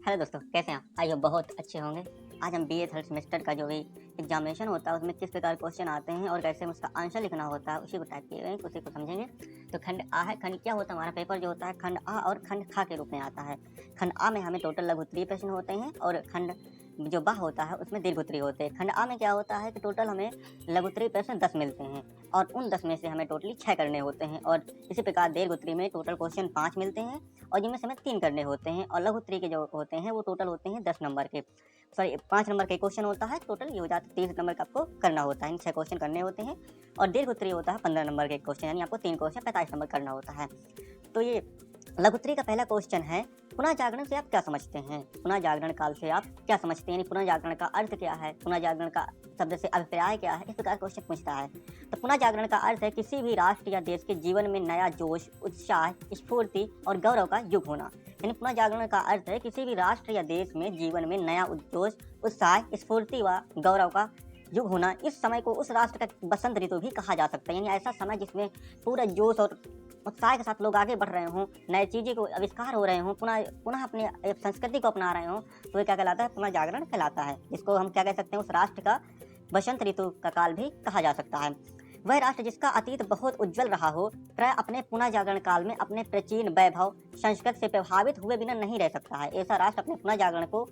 Hello दोस्तों, कैसे हैं आप? आई होप बहुत अच्छे होंगे। आज हम बीए थर्ड सेमेस्टर का जो भी एग्जामिनेशन होता है उसमें किस प्रकार क्वेश्चन आते हैं और कैसे उसका आंसर लिखना होता है उसी को टाइप किए गए उसी को समझेंगे। तो खंड आ है। खंड क्या होता है? हमारा पेपर जो होता है खंड आ और खंड खा के रूप में आता है। खंड आ में हमें टोटल लघु उत्तरीय प्रश्न होते हैं और खंड जो बा होता है उसमें दीर्घ उत्तरीय होते हैं। खंड आ में क्या होता है कि टोटल हमें लघु उत्तरीय प्रश्न 10 मिलते हैं और उन 10 में से हमें टोटली 6 करने होते हैं और इसी प्रकार दीर्घ उत्तरीय में टोटल क्वेश्चन 5 मिलते हैं और जिनमें से हमें 3 करने होते हैं और लघु उत्तरीय के जो होते हैं वो टोटल होते हैं 10 नंबर के, सॉरी 5 नंबर के क्वेश्चन होता है। टोटल ये हो जाता है 30 नंबर का आपको करना होता है, इन 6 क्वेश्चन करने होते हैं और दीर्घ उत्तरीय होता है 15 नंबर के क्वेश्चन, यानी आपको 3 क्वेश्चन 45 नंबर करना होता है। तो ये लघु उत्तरीय का पहला क्वेश्चन है, पुनः जागरण से आप क्या समझते हैं? पुनः जागरण काल से आप क्या समझते हैं, यानी पुनः जागरण का अर्थ क्या है, पुनः जागरण का शब्द से अभिप्राय क्या है, इस प्रकार क्वेश्चन पूछता है। तो पुनः जागरण का अर्थ है किसी भी राष्ट्र या देश के जीवन में नया जोश, उत्साह, स्फूर्ति और गौरव का युग होना। यानी पुनः जागरण का अर्थ है किसी भी राष्ट्र या देश में जीवन में नया जोश, उत्साह, स्फूर्ति व गौरव का युग होना। इस समय को उस राष्ट्र का बसंत ऋतु भी कहा जा सकता है, यानी ऐसा समय जिसमें पूरा जोश और उत्साह के साथ लोग आगे बढ़ रहे हों, नए चीज़ें को आविष्कार हो रहे हों, पुनः अपने संस्कृति को अपना रहे हों, तो ये क्या कहलाता है? पुनः जागरण कहलाता है, जिसको हम क्या कह सकते हैं? उस राष्ट्र का बसंत ऋतु का काल भी कहा जा सकता है। वह राष्ट्र जिसका अतीत बहुत उज्जवल रहा हो, प्राय अपने पुनः जागरण काल में अपने प्राचीन वैभव संस्कृति से प्रभावित हुए बिना नहीं रह सकता है। ऐसा राष्ट्र अपने पुनः जागरण को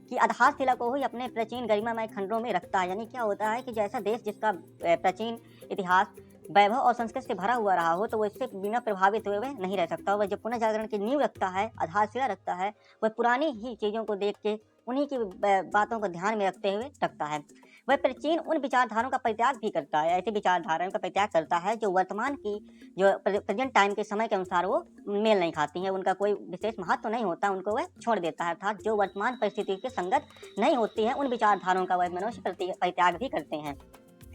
की आधारशिला को ही अपने प्राचीन गरिमामय खंडों में रखता है। यानी क्या होता है कि जैसा देश जिसका प्राचीन इतिहास, वैभव और संस्कृति से भरा हुआ रहा हो, तो वो इससे बिना प्रभावित हुए नहीं रह सकता। वह जब पुनः जागरण की नींव रखता है, आधारशिला रखता है, वह पुरानी ही चीज़ों को देख के उन्हीं की बातों को ध्यान में रखते हुए रखता है। वह प्राचीन उन विचारधाराओं का परित्याग भी करता है, ऐसी विचारधाराओं का परित्याग करता है जो वर्तमान की, जो प्रेजेंट टाइम के समय के अनुसार वो मेल नहीं खाती हैं, उनका कोई विशेष महत्व नहीं होता, उनको वह छोड़ देता है। अर्थात जो वर्तमान परिस्थिति के संगत नहीं होती है, उन विचारधाराओं का वह मनुष्य परित्याग भी करते हैं।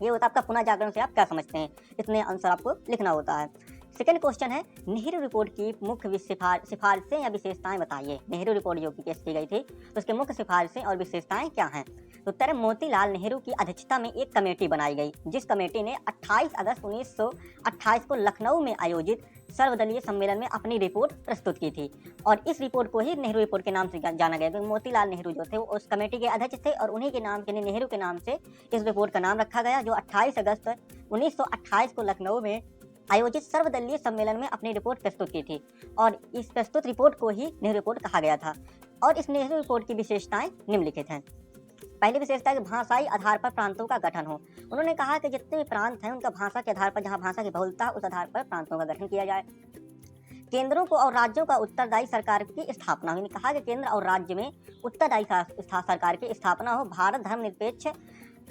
ये होता है आपका पुनः जागरण से आप क्या समझते हैं, इतने आंसर आपको लिखना होता है। सेकंड क्वेश्चन है, नेहरू रिपोर्ट की मुख्य सिफारिशें या विशेषताएं बताइए। नेहरू रिपोर्ट जो कि पेश की गई थी, तो उसके मुख्य सिफारिशें और विशेषताएं क्या हैं? उत्तर है, मोतीलाल नेहरू की अध्यक्षता में एक कमेटी बनाई गई, जिस कमेटी ने 28 अगस्त 1928 को लखनऊ में आयोजित सर्वदलीय सम्मेलन में अपनी रिपोर्ट प्रस्तुत की थी और इस रिपोर्ट को ही नेहरू रिपोर्ट के नाम से जाना गया, क्योंकि मोतीलाल नेहरू जो थे वो उस कमेटी के अध्यक्ष थे और उन्हीं के नाम के, नेहरू के नाम से इस रिपोर्ट का नाम रखा गया, जो 28 अगस्त 1928 को लखनऊ में आयोजित सर्वदलीय सम्मेलन में अपनी रिपोर्ट प्रस्तुत की थी और इस प्रस्तुत रिपोर्ट को ही नेहरू रिपोर्ट कहा गया था। और इस नेहरू रिपोर्ट की विशेषताएं निम्नलिखित हैं। पहली विशेषता है कि भाषाई आधार पर प्रांतों का गठन हो। उन्होंने कहा कि जितने भी प्रांत हैं उनका भाषा के आधार पर, जहां भाषा की बहुलता उस आधार पर प्रांतों का गठन किया जाए। केंद्रों को और राज्यों का उत्तरदायी सरकार की स्थापना। उन्होंने कहा कि केंद्र और राज्य में उत्तरदायी सरकार की स्थापना हो। भारत धर्मनिरपेक्ष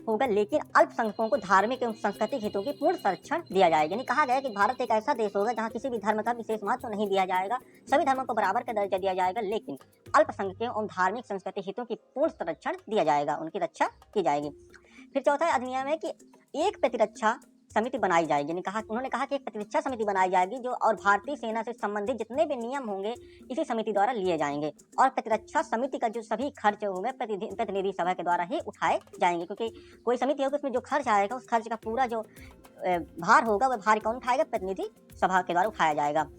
होगा, लेकिन अल्पसंख्यकों को धार्मिक एवं सांस्कृतिक हितों की पूर्ण संरक्षण दिया जाएगा। यानी कहा गया कि भारत एक ऐसा देश होगा जहां किसी भी धर्म का विशेष महत्व नहीं दिया जाएगा, सभी धर्मों को बराबर का दर्जा दिया जाएगा, लेकिन अल्पसंख्यकों और धार्मिक सांस्कृतिक हितों की पूर्ण संरक्षण दिया जाएगा, उनकी रक्षा की जाएगी। फिर चौथा अधिनियम है कि एक प्रतिरक्षा समिति बनाई जाएगी। उन्होंने कहा कि एक प्रतिरक्षा समिति बनाई जाएगी जो और भारतीय सेना से संबंधित जितने भी नियम होंगे इसी समिति द्वारा लिए जाएंगे और प्रतिरक्षा समिति का जो सभी खर्च होंगे प्रतिनिधि सभा के द्वारा ही उठाए जाएंगे, क्योंकि कोई समिति होगी उसमें जो खर्च आएगा उस खर्च का पूरा जो भार होगा वह भार कौन उठाएगा? प्रतिनिधि सभा के द्वारा उठाया जाएगा।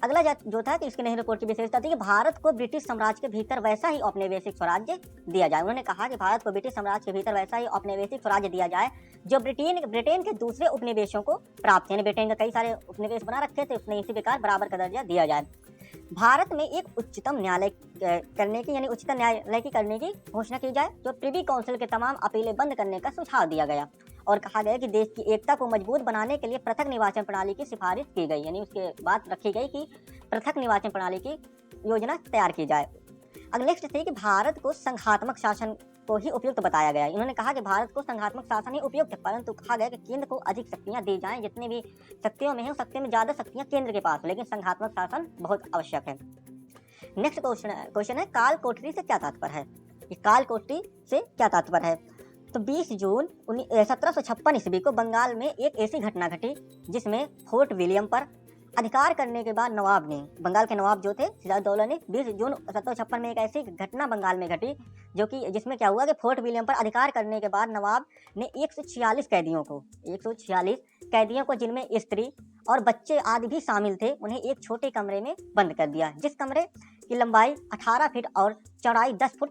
अगला जो था कि इसके नेहरू रिपोर्ट की विशेषता थी कि भारत को ब्रिटिश साम्राज्य के भीतर वैसा ही औपनिवेशिक स्वराज्य दिया जाए। उन्होंने कहा कि भारत को ब्रिटिश साम्राज्य के भीतर वैसा ही औपनिवेशिक स्वराज्य दिया जाए जो ब्रिटेन के दूसरे उपनिवेशों को प्राप्त है। ब्रिटेन का कई सारे उपनिवेश बना रखे थे, उसने इसी प्रकार बराबर का दर्जा दिया जाए। भारत में एक उच्चतम न्यायालय करने की, यानी उच्चतम न्यायालय की करने की घोषणा की जाए, जो प्रिवी काउंसिल के तमाम अपीलें बंद करने का सुझाव दिया गया और कहा गया कि देश की एकता को मजबूत बनाने के लिए पृथक निर्वाचन प्रणाली की सिफारिश की गई। यानी उसके बाद रखी गई कि पृथक निर्वाचन प्रणाली की योजना तैयार की जाए। अब नेक्स्ट थी कि भारत को संघात्मक शासन को ही उपयुक्त बताया गया। इन्होंने कहा कि भारत को संघात्मक शासन ही उपयुक्त है, परंतु कहा गया कि केंद्र को अधिक शक्तियां दी जाएं, जितने भी शक्तियों में है उस शक्तियों में ज्यादा शक्तियां केंद्र के पास, लेकिन संघात्मक शासन बहुत आवश्यक है। नेक्स्ट क्वेश्चन है, काल कोठरी से क्या तात्पर्य है? ये काल कोठरी से क्या तात्पर्य है? तो 20 जून 1756 ईस्वी को बंगाल में एक ऐसी घटना घटी जिसमें फोर्ट विलियम पर अधिकार करने के बाद नवाब ने, बंगाल के नवाब जो थे सिराजदौला ने 20 जून 1756 में एक ऐसी घटना बंगाल में घटी जिसमें क्या हुआ कि फोर्ट विलियम पर अधिकार करने के बाद नवाब ने 146 कैदियों को जिनमें स्त्री और बच्चे आदि भी शामिल थे, उन्हें एक छोटे कमरे में बंद कर दिया, जिस कमरे की लंबाई 18 फीट और चौड़ाई 10 फुट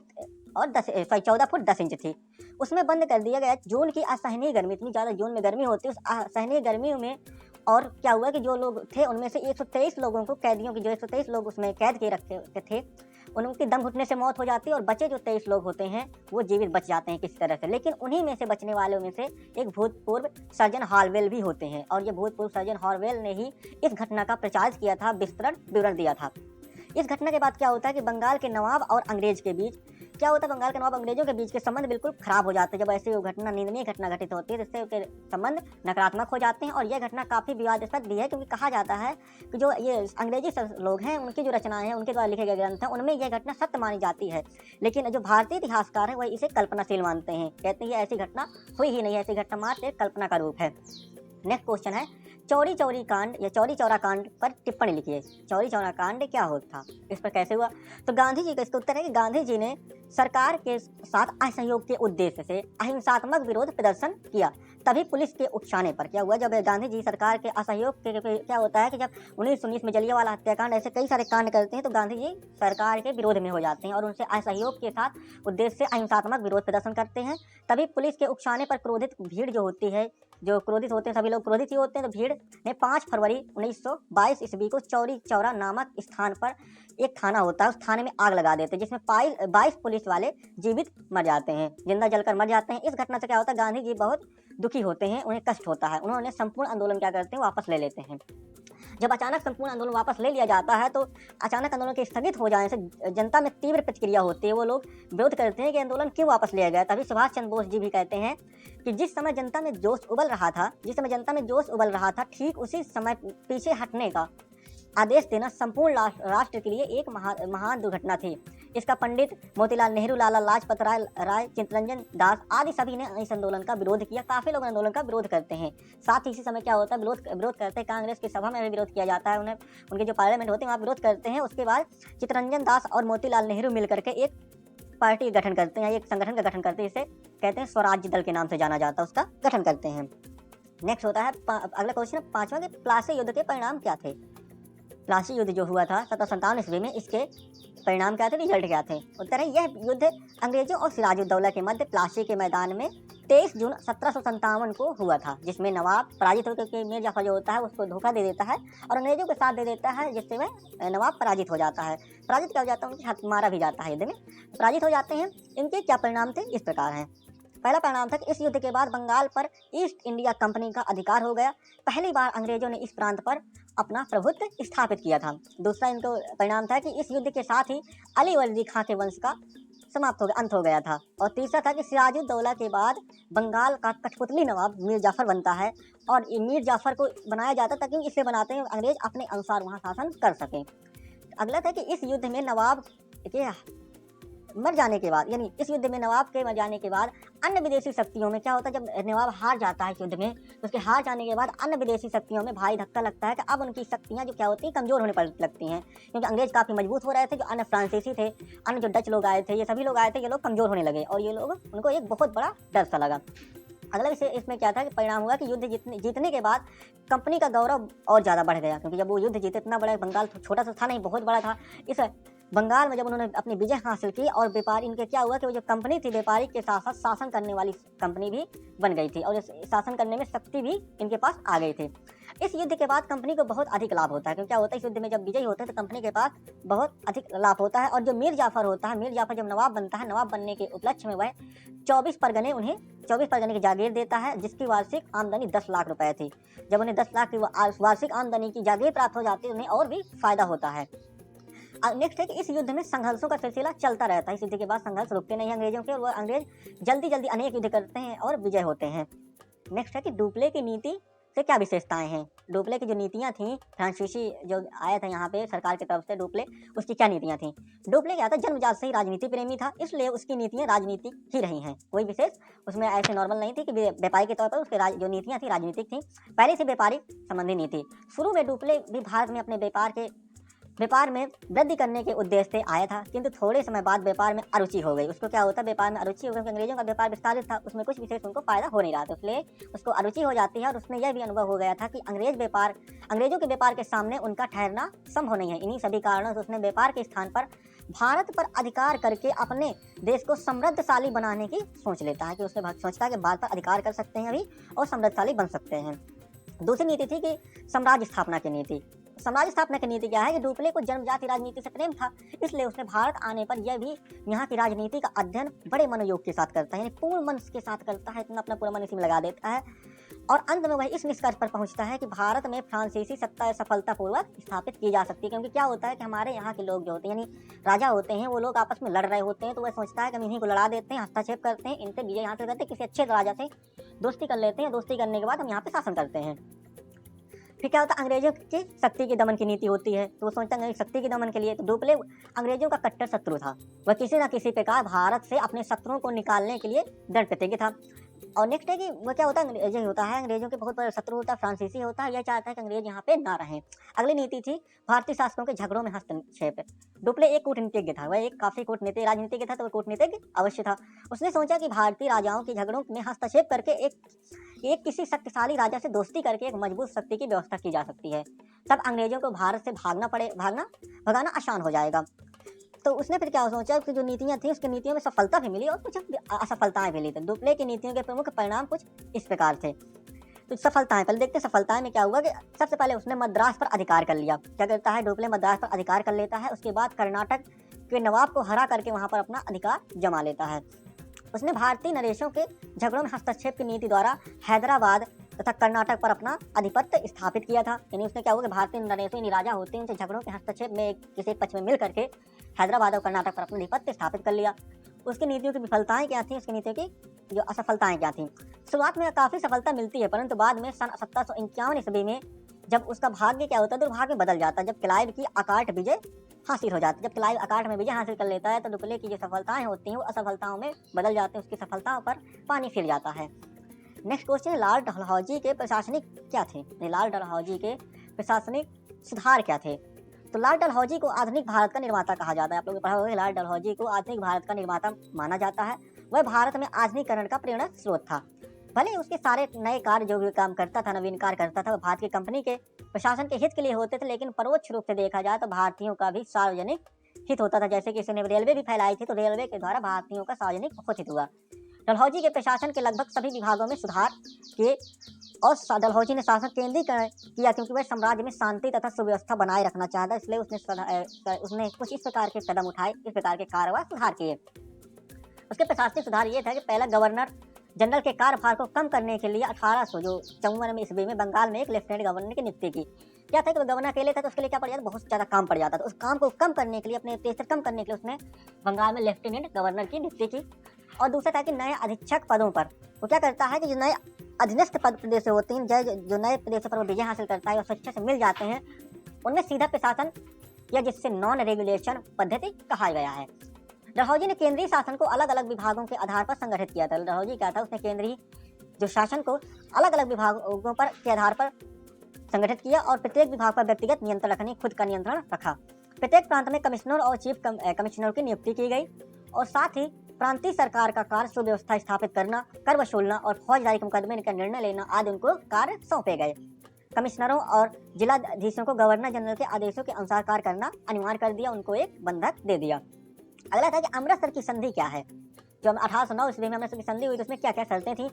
और 14 फुट 10 इंच थी। उसमें बंद कर दिया गया। जून की असहनीय गर्मी, इतनी ज़्यादा जून में गर्मी होती है, उस असहनीय गर्मी में और क्या हुआ कि जो लोग थे उनमें से 123 लोगों को, कैदियों की जो 123 लोग उसमें कैद किए रखे थे, उनकी दम घुटने से मौत हो जाती है और बचे जो 23 लोग होते हैं वो जीवित बच जाते हैं किसी तरह से। लेकिन उन्हीं में से बचने वालों में से एक भूतपूर्व सर्जन हॉलवेल भी होते हैं और ये भूतपूर्व सर्जन हॉलवेल ने ही इस घटना का प्रचार किया था, विवरण दिया था। इस घटना के बाद क्या होता है कि बंगाल के नवाब और अंग्रेज के बीच क्या होता है, बंगाल के नवाब अंग्रेजों के बीच के संबंध बिल्कुल खराब हो जाते हैं जब ऐसी घटना, निंदनीय घटना घटित होती है, जिससे उनके संबंध नकारात्मक हो जाते हैं। और यह घटना काफ़ी विवादास्पद भी है क्योंकि कहा जाता है कि जो ये अंग्रेजी लोग हैं उनकी जो रचनाएं हैं, उनके द्वारा लिखे गए ग्रंथ हैं, उनमें यह घटना सत्य मानी जाती है। लेकिन जो भारतीय इतिहासकार हैं वह इसे कल्पनाशील मानते हैं, कहते हैं ये ऐसी घटना हुई ही नहीं, ऐसी घटना मात्र एक कल्पना का रूप है। नेक्स्ट क्वेश्चन है चौरी चौरी कांड या चौरी चौरा कांड पर टिप्पणी लिखिए। चौरी चौरा कांड क्या होता था, इस पर कैसे हुआ? तो गांधी जी का इसका उत्तर है कि गांधी जी ने सरकार के साथ असहयोग के उद्देश्य से अहिंसात्मक विरोध प्रदर्शन किया, तभी पुलिस के उकसाने पर क्या हुआ, जब गांधी जी सरकार के असहयोग के क्या होता है कि जब 1919 में जलियांवाला हत्याकांड, ऐसे कई सारे कांड करते हैं तो गांधी जी सरकार के विरोध में हो जाते हैं और उनसे असहयोग के साथ उद्देश्य से अहिंसात्मक विरोध प्रदर्शन करते हैं। तभी पुलिस के उकसाने पर क्रोधित भीड़ जो होती है, जो क्रोधित होते हैं, सभी लोग क्रोधित ही होते हैं, तो भीड़ ने 5 फरवरी 1922 ईस्वी को चौरी चौरा नामक स्थान पर एक थाना होता है, उस थाने में आग लगा देते हैं जिसमें 22 पुलिस वाले जीवित मर जाते हैं, जिंदा जलकर मर जाते हैं। इस घटना से क्या होता है, गांधी जी बहुत दुखी होते हैं, उन्हें कष्ट होता है, उन्होंने संपूर्ण आंदोलन क्या करते हैं, वापस ले लेते हैं। जब अचानक संपूर्ण आंदोलन वापस ले लिया जाता है तो अचानक आंदोलन के स्थगित हो जाने से जनता में तीव्र प्रतिक्रिया होती है, वो लोग विरोध करते हैं कि आंदोलन क्यों वापस लिया गया। तभी सुभाष चंद्र बोस जी भी कहते हैं कि जिस समय जनता में जोश उबल रहा था, ठीक उसी समय पीछे हटने का आदेश देना संपूर्ण राष्ट्र के लिए एक महान दुर्घटना थी। इसका पंडित मोतीलाल नेहरू, लाला लाजपत राय, चित्तरंजन दास आदि सभी ने इस आंदोलन का विरोध किया। काफ़ी लोग आंदोलन का विरोध करते हैं। साथ ही इसी समय क्या होता है, विरोध करते हैं, कांग्रेस की सभा में भी विरोध किया जाता है, उन्हें उनके जो पार्लियामेंट होते हैं वहाँ विरोध करते हैं। उसके बाद चित्तरंजन दास और मोतीलाल नेहरू मिल करके एक पार्टी गठन करते हैं, एक संगठन का गठन करते हैं, जिसे कहते हैं स्वराज्य दल के नाम से जाना जाता है, उसका गठन करते हैं। नेक्स्ट होता है अगला क्वेश्चन, 5वां के प्लासी युद्ध के परिणाम क्या थे। प्लासी युद्ध जो हुआ था 1757 ईस्वी में, इसके परिणाम क्या थे, रिजल्ट क्या थे? उत्तर है यह युद्ध अंग्रेजों और सिराजुद्दौला के मध्य प्लासी के मैदान में 23 जून 1757 को हुआ था, जिसमें नवाब पराजित होकर के मीर जाफर जो होता है उसको धोखा दे देता है और अंग्रेजों के साथ दे देता है, जिससे वह नवाब पराजित हो जाता है। पराजित क्या हो जाता है, उनके हाथ मारा भी जाता है, युद्ध में पराजित हो जाते हैं। इनके क्या परिणाम थे, इस प्रकार हैं। पहला परिणाम था कि इस युद्ध के बाद बंगाल पर ईस्ट इंडिया कंपनी का अधिकार हो गया। पहली बार अंग्रेजों ने इस प्रांत पर अपना प्रभुत्व स्थापित किया था। दूसरा इनको परिणाम था कि इस युद्ध के साथ ही अली वली खां के वंश का अंत हो गया था। और तीसरा था कि सिराजुद्दौला के बाद बंगाल का कठपुतली नवाब मीर जाफर बनता है और मीर जाफर को बनाया जाता है ताकि इसे बनाते हैं अंग्रेज अपने अनुसार वहाँ शासन कर सकें। अगला था कि इस युद्ध में नवाब के मर जाने के बाद, यानी इस युद्ध में नवाब के मर जाने के बाद अन्य विदेशी शक्तियों में क्या होता है, जब नवाब हार जाता है इस युद्ध में तो उसके हार जाने के बाद अन्य विदेशी शक्तियों में भारी धक्का लगता है कि अब उनकी शक्तियां जो क्या होती हैं, कमजोर होने पर लगती हैं, क्योंकि अंग्रेज काफ़ी मजबूत हो रहे थे। जो अन्य फ्रांसीसी थे, अन्य जो डच लोग आए थे, ये सभी लोग आए थे, ये लोग कमजोर होने लगे और ये लोग, उनको एक बहुत बड़ा डर सा लगा। अगला विषय इसमें क्या था कि परिणाम हुआ कि युद्ध जीतने के बाद कंपनी का गौरव और ज़्यादा बढ़ गया, क्योंकि जब वो युद्ध जीते, इतना बड़ा बंगाल छोटा सा था नहीं, बहुत बड़ा था। इस बंगाल में जब उन्होंने अपनी विजय हासिल की और व्यापारी, इनके क्या हुआ कि वो जो कंपनी थी व्यापारी के साथ साथ शासन करने वाली कंपनी भी बन गई थी और शासन करने में शक्ति भी इनके पास आ गई थी। इस युद्ध के बाद कंपनी को बहुत अधिक लाभ होता है, क्योंकि क्या होता है, इस युद्ध में जब विजयी होते हैं तो कंपनी के पास बहुत अधिक लाभ होता है। और जो मीर जाफर होता है, मीर जाफर जब नवाब बनता है, नवाब बनने के उपलक्ष्य में वह 24 परगने की जागीर देता है, जिसकी वार्षिक आमदनी 10 लाख रुपए थी। जब उन्हें 10 लाख की वार्षिक आमदनी की जागीर प्राप्त हो जाती है, उन्हें और भी फायदा होता है। नेक्स्ट है कि इस युद्ध में संघर्षों का सिलसिला चलता रहता है। इस युद्ध के बाद संघर्ष रुकते नहीं अंग्रेजों के, और वह अंग्रेज जल्दी जल्दी अनेक युद्ध करते हैं और विजय होते हैं। नेक्स्ट है कि डुप्ले की नीति से क्या विशेषताएं हैं। डुप्ले की जो नीतियां थी, फ्रांसीसी जो आया था यहाँ पे सरकार की तरफ से डुप्ले, उसकी क्या नीतियां थी। डुप्ले क्या था, जन्मजात से ही राजनीति प्रेमी था, इसलिए उसकी नीतियां राजनीतिक ही रही हैं, कोई विशेष उसमें ऐसे नॉर्मल नहीं थी कि व्यापारी के तौर पर उसके जो नीतियां थी राजनीतिक थी, पहले से व्यापारी संबंधी नीति। शुरू में डुप्ले भी भारत में अपने व्यापार के व्यापार में वृद्धि करने के उद्देश्य से आया था, किंतु थोड़े समय बाद व्यापार में अरुचि हो गई। उसको क्या होता है, व्यापार में अरुचि हो गई, क्योंकि अंग्रेजों का व्यापार विस्तारित था, उसमें कुछ विशेष उनको फायदा हो नहीं रहा था, इसलिए उसको अरुचि हो जाती है। और उसमें यह भी अनुभव हो गया था कि अंग्रेजों के व्यापार के सामने उनका ठहरना संभव नहीं है। इन्हीं सभी कारणों से उसने व्यापार के स्थान पर भारत पर अधिकार करके अपने देश को समृद्धशाली बनाने की सोच लेता है, कि उसने सोचता है कि भारत पर अधिकार कर सकते हैं अभी और समृद्धशाली बन सकते हैं। दूसरी नीति थी कि साम्राज्य स्थापना की नीति। साम्राज्य स्थापना की नीति क्या है कि डुप्ले को जन्मजाति राजनीति से प्रेम था, इसलिए उसने भारत आने पर यह भी यहाँ की राजनीति का अध्ययन बड़े मनोयोग के साथ करता है, यानी पूर्ण मन के साथ करता है, इतना अपना पूरा मन इसी में लगा देता है। और अंत में वह इस निष्कर्ष पर पहुंचता है कि भारत में फ्रांसीसी सत्ता सफलतापूर्वक स्थापित की जा सकती है। क्योंकि क्या होता है कि हमारे यहाँ के लोग जो होते हैं, यानी राजा होते हैं, वो लोग आपस में लड़ रहे होते हैं, तो वह सोचता है कि हम इन्हीं को लड़ा देते हैं, हस्तक्षेप करते हैं, इनसे विजय हासिल करते हैं, किसी अच्छे राजा से दोस्ती कर लेते हैं, दोस्ती करने के बाद हम यहाँ पे शासन करते हैं। फिर क्या होता है, अंग्रेजों की शक्ति के दमन की नीति होती है, तो वो सोचता है शक्ति के दमन के लिए। तो डुप्ले अंग्रेजों का कट्टर शत्रु था, वह किसी न किसी प्रकार भारत से अपने शत्रुओं को निकालने के लिए दृढ़ प्रतिज्ञ था। और नेक्स्ट है कि वह क्या होता है, अंग्रेजी होता है, अंग्रेजों के बहुत बड़ा शत्रु होता है, फ्रांसीसी होता है, यह चाहता है कि अंग्रेज यहाँ पे ना रहें। अगली नीति थी भारतीय शासकों के झगड़ों में हस्तक्षेप। डुप्ले एक कूटनीतिज्ञ था, वह एक काफी कूटनीति राजनीतिज्ञ था, तो वह कूटनीतिज्ञ अवश्य था। उसने सोचा कि भारतीय राजाओं के झगड़ों में हस्तक्षेप करके एक किसी शक्तिशाली राजा से दोस्ती करके एक मजबूत शक्ति की व्यवस्था की जा सकती है, तब अंग्रेजों को भारत से भगाना आसान हो जाएगा। तो उसने फिर क्या सोचा कि जो नीतियां थी उसकी नीतियों में सफलता भी मिली और कुछ असफलताएं भी मिली। तो डुप्ले की नीतियों के प्रमुख परिणाम कुछ इस प्रकार थे। तो सफलताएं पहले देखते हैं। सफलताएं में क्या हुआ कि सबसे पहले उसने मद्रास पर अधिकार कर लिया। क्या करता है डुप्ले, मद्रास पर अधिकार कर लेता है, उसके बाद कर्नाटक के नवाब को हरा करके वहां पर अपना अधिकार जमा लेता है। उसने भारतीय नरेशों के झगड़ों में हस्तक्षेप की नीति द्वारा हैदराबाद तथा कर्नाटक पर अपना आधिपत्य स्थापित किया था। यानी उसने क्या हुआ कि भारतीय नरेशों यानी राजा होते हैं, उनसे झगड़ों के हस्तक्षेप में किसी पक्ष में मिल करके हैदराबाद और कर्नाटक पर अपना आधिपत्य स्थापित कर लिया। उसकी नीतियों की विफलताएं क्या थी, उसकी नीतियों की जो असफलताएं क्या थी। शुरुआत में काफी सफलता मिलती है, परंतु बाद में सन 1751 ईस्वी में जब उसका भाग्य क्या होता है, दुर्भाग्य बदल जाता है। जब क्लाइव की अकाट विजय हासिल हो जाती है, जब क्लाइव अकाट में विजय हासिल कर लेता है, तो डुप्ले की जो सफलताएं होती हैं वो असफलताओं में बदल जाते हैं, उसकी सफलताओं पर पानी फिर जाता है। नेक्स्ट क्वेश्चन है, लॉर्ड डलहौजी के प्रशासनिक क्या थे। लॉर्ड डलहौजी के प्रशासनिक सुधार क्या थे। तो लॉर्ड डलहौजी को आधुनिक भारत का निर्माता कहा जाता है। आप लोगों ने पढ़ा होगा, लॉर्ड डलहौजी को आधुनिक भारत का निर्माता माना जाता है। वह भारत में आधुनिकीकरण का प्रेरणा स्रोत था। भले उसके सारे नए कार्य जो भी काम करता था, नवीन कार्य करता था, वह भारत की कंपनी के प्रशासन के हित के लिए होते थे, लेकिन परोक्ष रूप से देखा जाए तो भारतीयों का भी सार्वजनिक हित होता था। जैसे कि इसने रेलवे भी फैलाई थी, तो रेलवे के द्वारा भारतीयों का सार्वजनिक बहुत हित हुआ। डलहौजी के प्रशासन के लगभग सभी विभागों में सुधार किए और डलहौजी ने शासन केंद्रीकरण किया, क्योंकि वह साम्राज्य में शांति तथा सुव्यवस्था बनाए रखना चाहता, इसलिए उसने कुछ इस प्रकार के कदम उठाए, इस प्रकार के कार्य सुधार किए। उसके प्रशासनिक सुधार ये था कि पहला गवर्नर जनरल के कार्यभार को कम करने के लिए 1854 में ईस्वी में बंगाल में एक लेफ्टिनेंट गवर्नर की नियुक्ति की। क्या था कि गवर्नर अकेले था, तो उसके लिए क्या पड़ जाता, बहुत ज़्यादा काम पड़ जाता था। उस काम को कम करने के लिए, अपने प्रेशर कम करने के लिए उसने बंगाल में लेफ्टिनेंट गवर्नर की नियुक्ति की। और दूसरा था कि नए अधीक्षक पदों पर वो क्या करता है कि जो नए अधीनस्थ प्रदेश होते हैं, जो नए प्रदेशों पर वो विजय हासिल करता है और स्वेच्छा से मिल जाते हैं, उनमें सीधा प्रशासन या जिससे नॉन रेगुलेशन पद्धति कहा गया है। डलहौजी ने केंद्रीय शासन को अलग अलग विभागों के आधार पर संगठित किया था। डलहौजी क्या था, उसने केंद्रीय जो शासन को अलग अलग विभागों पर के आधार पर संगठित किया और प्रत्येक विभाग पर व्यक्तिगत नियंत्रण रखने, खुद का नियंत्रण रखा। प्रत्येक प्रांत में कमिश्नर और चीफ कमिश्नर की नियुक्ति की गई और साथ ही प्रांतीय सरकार का कार्य सुव्यवस्था स्थापित करना, कर वसूलना और फौजदारी के मुकदमे का निर्णय लेना आदि उनको कार्य सौंपे गए। कमिश्नरों और जिलाधीशों को गवर्नर जनरल के आदेशों के अनुसार कार्य करना अनिवार्य कर दिया, उनको एक बंधक दे दिया। अगला था कि अमृतसर की संधि क्या है। जो 1809 ईस्वी में अमृतसर की संधि हुई, तो उसमें क्या क्या शर्तें थी।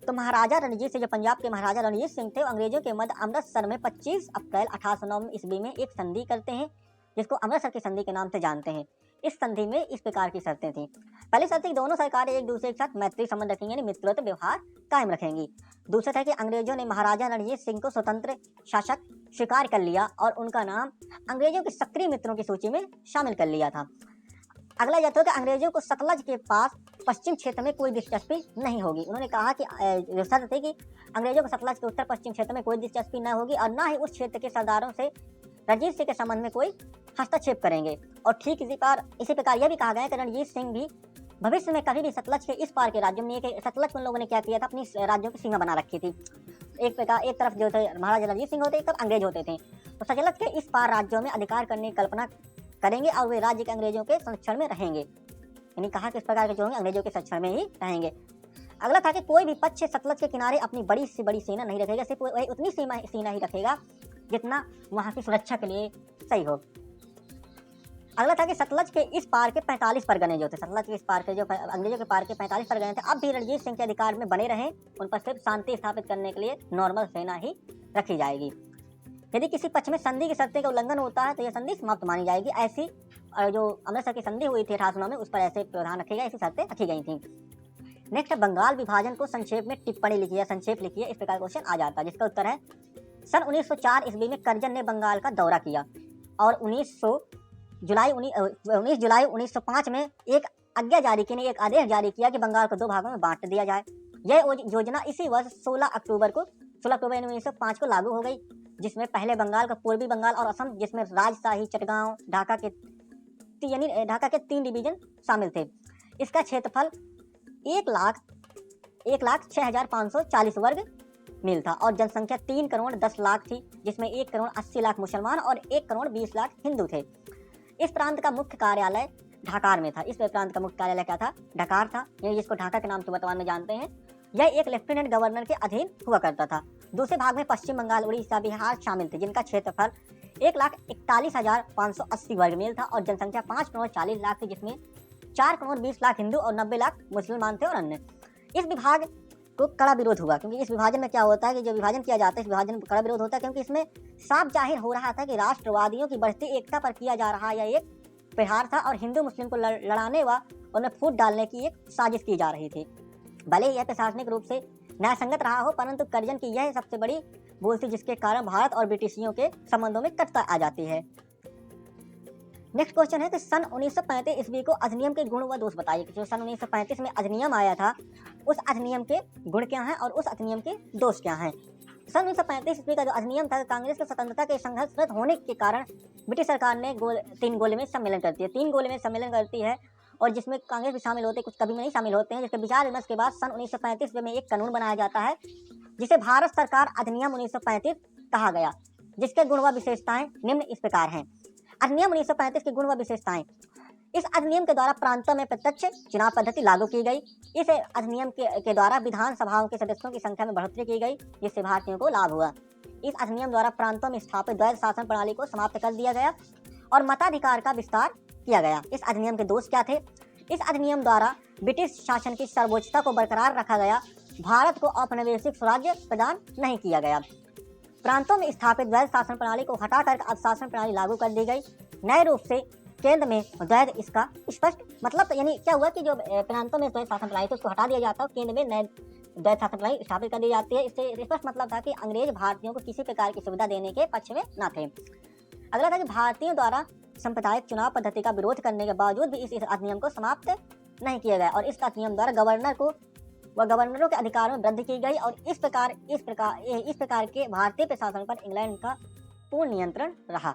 तो महाराजा रणजीत सिंह, जो पंजाब के महाराजा रणजीत सिंह थे, अंग्रेजों के मध्य अमृतसर में 25 अप्रैल 1809 ईस्वी में एक संधि करते हैं, जिसको अमृतसर की संधि के नाम से जानते हैं। इस संधि में इस प्रकार की शर्तें थी। पहली शर्त थी कि दोनों सरकारें एक दूसरे के साथ मैत्री संबंध रखेंगी, यानी मित्रवत व्यवहार कायम रखेंगी। दूसरा था कि अंग्रेजों ने महाराजा रणजीत सिंह को स्वतंत्र शासक स्वीकार कर लिया और उनका नाम अंग्रेजों के सक्रिय मित्रों की सूची में शामिल कर लिया था। अगला यह था कि अंग्रेजों को सतलज के पास पश्चिम क्षेत्र में कोई दिलचस्पी नहीं होगी। उन्होंने कहा कि जो शर्त थी कि अंग्रेजों को सतलज के उत्तर पश्चिम क्षेत्र में कोई दिलचस्पी न होगी और न ही उस क्षेत्र के सरदारों से रणजीत सिंह के संबंध में कोई हस्तक्षेप करेंगे। और ठीक इसी प्रकार यह भी कहा गया है कि रणजीत सिंह भी भविष्य में कभी भी सतलज के इस पार के राज्यों में, सतलज में लोगों ने क्या किया था, अपनी राज्यों की सीमा बना रखी थी। एक तरफ जो थे महाराजा रणजीत सिंह होते, एक तरफ अंग्रेज होते थे। तो सतलज के इस पार राज्यों में अधिकार करने की कल्पना करेंगे और वे राज्य के अंग्रेजों के संरक्षण में रहेंगे। यानी कहा कि इस प्रकार के जो होंगे अंग्रेजों के संरक्षण में ही रहेंगे। अगला था कि कोई भी पक्ष सतलज के किनारे अपनी बड़ी से बड़ी सेना नहीं रखेगा, सिर्फ वही उतनी सेना ही रखेगा जितना वहां की सुरक्षा के लिए सही हो। अगला था कि सतलज के इस पार के 45 परगने जो थे, सतलज के इस पार के जो अंग्रेजों के पार के 45 परगने थे, अब भी रणजीत सिंह के अधिकार में बने रहें। उन पर सिर्फ शांति स्थापित करने के लिए नॉर्मल सेना ही रखी जाएगी। यदि किसी पक्ष में संधि की शर्तें का उल्लंघन होता है तो यह संधि समाप्त मानी जाएगी। ऐसी जो अमृतसर की संधि हुई थी 1809 में, उस पर ऐसे प्रावधान रखे गए, ऐसी शर्तें रखी गई थी। नेक्स्ट है बंगाल विभाजन को संक्षेप में टिप्पणी लिखिए, संक्षेप लिखिए, इस प्रकार क्वेश्चन आ जाता है, जिसका उत्तर है सन 1904 ईस्वी में करजन ने बंगाल का दौरा किया और 19 जुलाई 1905 में एक आज्ञा जारी की, एक आदेश जारी किया कि बंगाल को 2 भागों में बांट दिया जाए। यह योजना इसी वर्ष 16 अक्टूबर 1905 को लागू हो गई, जिसमें पहले बंगाल का पूर्वी बंगाल और असम, जिसमें राजशाही, चटगांव, ढाका के 3 डिवीजन शामिल थे। इसका क्षेत्रफल 1,06,540 वर्ग मील था और जनसंख्या 3 करोड़ 10 लाख थी, जिसमें 1 करोड़ 80 लाख मुसलमान और 1 करोड़ 20 लाख हिंदू थे। इस प्रांत का मुख्य कार्यालय ढाकार में था। इस प्रांत का मुख्य कार्यालय क्या था? ढाकार था, यानी जिसको ढाका के नाम से वर्तमान में जानते हैं। यह एक लेफ्टिनेंट गवर्नर के अधीन हुआ करता था। दूसरे भाग में पश्चिम बंगाल, उड़ीसा, बिहार शामिल थे, जिनका क्षेत्रफल 1,41,580 वर्ग मील था और जनसंख्या 5 करोड़ 40 लाख थी, जिसमें 4 करोड़ 20 लाख हिंदू और 90 लाख मुसलमान थे और अन्य। इस विभाग को कड़ा विरोध हुआ, क्योंकि इस विभाजन में क्या होता है कि जो विभाजन किया जाता है, इस विभाजन में कड़ा विरोध होता है, क्योंकि इसमें साफ जाहिर हो रहा था कि राष्ट्रवादियों की बढ़ती एकता पर किया जा रहा यह एक प्रहार था और हिंदू मुस्लिम को लड़ाने व उन्हें फूट डालने की एक साजिश की जा रही थी। भले यह प्रशासनिक रूप से न्यायसंगत रहा हो, परंतु करजन की यह सबसे बड़ी भूल थी, जिसके कारण भारत और ब्रिटिशियों के संबंधों में कटता आ जाती है। नेक्स्ट क्वेश्चन है कि सन 1935 ईस्वी को अधिनियम के गुण व दोष बताइए। जो सन 1935 में अधिनियम आया था, उस अधिनियम के गुण क्या हैं और उस अधिनियम के दोष क्या हैं। सन 1935 ईस्वी का जो अधिनियम था, कांग्रेस के स्वतंत्रता के संघर्ष होने के कारण ब्रिटिश सरकार ने 3 गोले में सम्मेलन करती है, 3 गोले में सम्मेलन करती है, और जिसमें कांग्रेस भी शामिल होते हैं, कुछ कभी नहीं शामिल होते हैं। जिसके विचार विमर्श के बाद सन 1935 में एक कानून बनाया जाता है, जिसे भारत सरकार अधिनियम 1935 कहा गया, जिसके गुण व विशेषताएं निम्न इस प्रकार हैं। अधिनियम 1935 के गुण व विशेषताएं। इस अधिनियम के द्वारा प्रांतों में प्रत्यक्ष चुनाव पद्धति लागू की गई। इस अधिनियम के द्वारा विधानसभाओं के सदस्यों की संख्या में बढ़ोतरी की गई, जिससे भारतीयों को लाभ हुआ। इस अधिनियम द्वारा प्रांतों में स्थापित द्वैध शासन प्रणाली को समाप्त कर दिया गया और मताधिकार का विस्तार किया गया। इस अधिनियम के दोष क्या थे? इस अधिनियम द्वारा ब्रिटिश शासन की सर्वोच्चता को बरकरार रखा गया। भारत को औपनिवेशिक स्वराज्य प्रदान नहीं किया गया। प्रांतों में स्थापित द्वैध शासन प्रणाली को हटाकर अब शासन प्रणाली लागू कर दी गई। नए रूप से केंद्र में द्वैध, इसका स्पष्ट मतलब यानी क्या हुआ कि जो प्रांतों में द्वैध शासन प्रणाली थी उसको हटा दिया जाता है, केंद्र में नए द्वैध शासन प्रणाली स्थापित कर दी जाती है। इससे स्पष्ट मतलब था कि अंग्रेज भारतीयों को किसी प्रकार की सुविधा देने के पक्ष में न थे। अगला था कि भारतीयों द्वारा सांप्रदायिक चुनाव पद्धति का विरोध करने के बावजूद भी इस अधिनियम को समाप्त नहीं किया गया और इस अधिनियम द्वारा गवर्नरों के अधिकारों में वृद्धि की गई और इस प्रकार के भारतीय प्रशासन पर इंग्लैंड का पूर्ण नियंत्रण रहा।